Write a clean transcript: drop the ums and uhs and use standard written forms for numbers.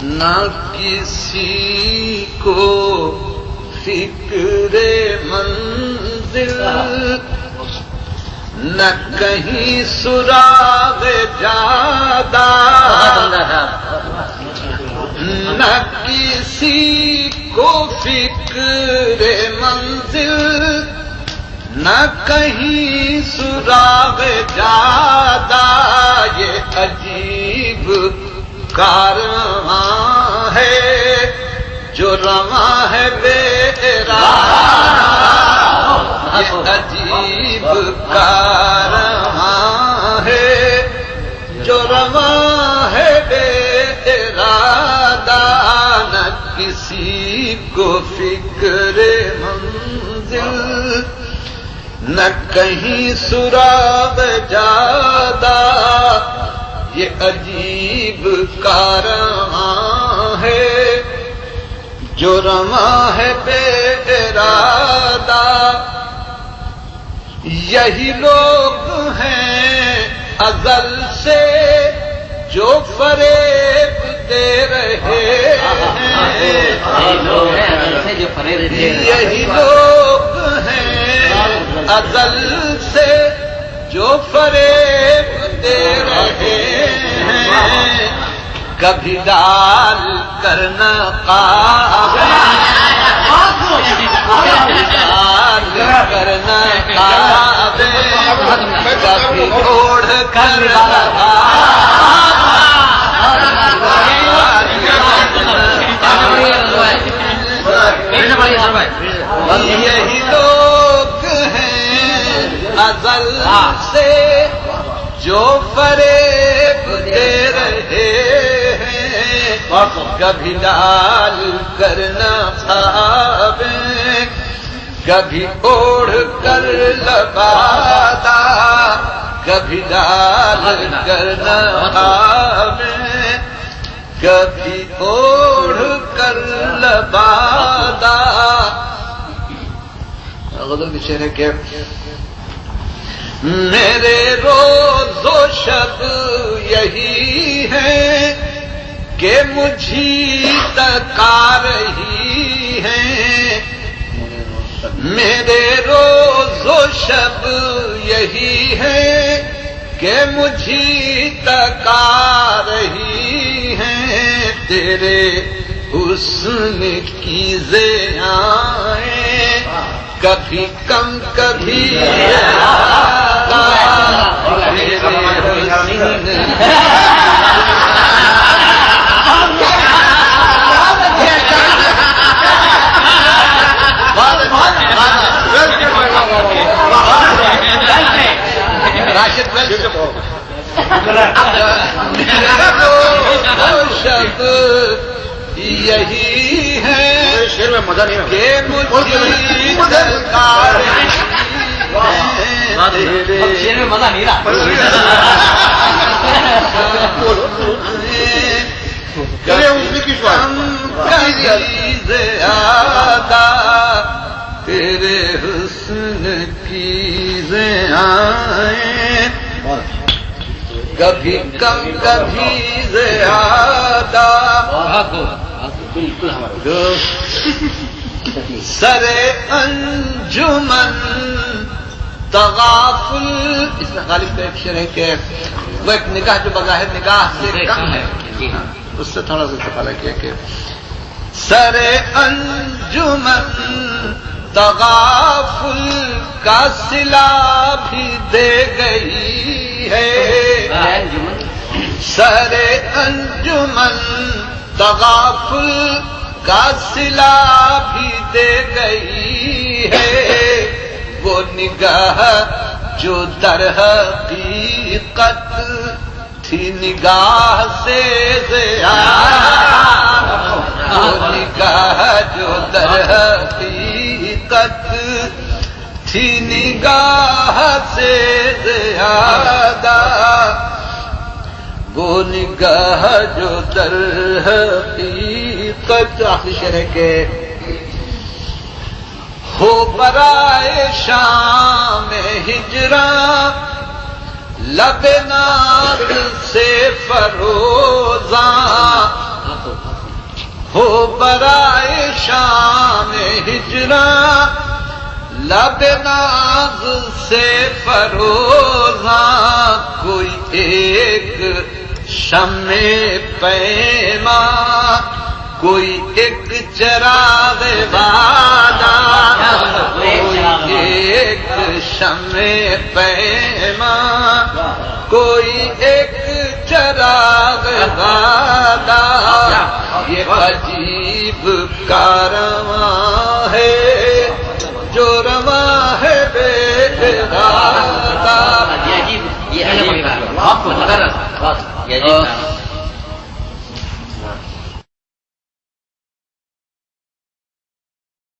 نہ کسی کو فکر منزل، نہ کہیں سراغ جادہ، نہ کسی کو فکر منزل، نہ کہیں سراغ جادہ، یہ عجیب کارواں ہے جو رواں ہے بے ارادہ، یہ عجیب کارواں ہے جو رواں ہے بے ارادہ، نہ کسی کو فکر منزل، نہ کہیں سراغ جادہ، یہ عجیب کارواں ہے جو رواں ہے بے ارادہ، یہی لوگ ہیں ازل سے جو فریب دے رہے ہیں، یہی لوگ ہیں ازل سے جو فریب دے رہے ہیں، کبھی ڈال کر نقاب، کبھی ڈال کر نقاب، کبھی اوڑھ کر یہی لوگ ہیں ازل سے جو فریب دے رہے ہیں، کبھی ڈال کر نقاب، کبھی اوڑھ کر لبادہ، کبھی ڈال کر نقاب، کبھی اوڑھ کر لبادہ۔ غزل کے شعر ہے کہ میرے روز و شب یہی ہے کہ مجھے تکا رہی ہے، میرے روز و شب یہی ہے کہ مجھے تکا رہی ہے، تیرے حسن کی ضیائیں کبھی کم کبھی زیادہ، تیرے حسن شب یہی ہے شیر میں مزہ نہیں کہ مجھے درکار شیر میں مزہ نہیں رہا، زیادہ تیرے حسن کی ضیائیں کبھی کم کبھی زیادہ، سر انجمن تغافل، اس میں غالب کا ایک شعر ہے کہ وہ ایک نگاہ جو بظاہر نگاہ سے کم ہے، اس سے تھوڑا سا استفادہ کیا کہ سر انجمن تغافل کا صلہ بھی دے گئی ہے، سر انجمن تغافل کا صلہ بھی دے گئی ہے، وہ نگاہ جو در حقیقت تھی نگاہ سے زیادہ، وہ نگاہ جو در حقیقت تھی نگاہ سے زیادہ، وہ نگاہ جو در حقیقت۔ آخری شعر ہے کہ ہو برائے شام ہجراں لب ناز سے فروزاں، ہو برائے شام ہجراں لب ناز سے فروزاں کوئی ایک شمع پیماں کوئی ایک چراغ والا کوئی ایک شمع پیماں کوئی ایک چراغ والا یہ عجیب کارواں ہے جو رواں ہے بے ارادہ یہ عجیب آپ کو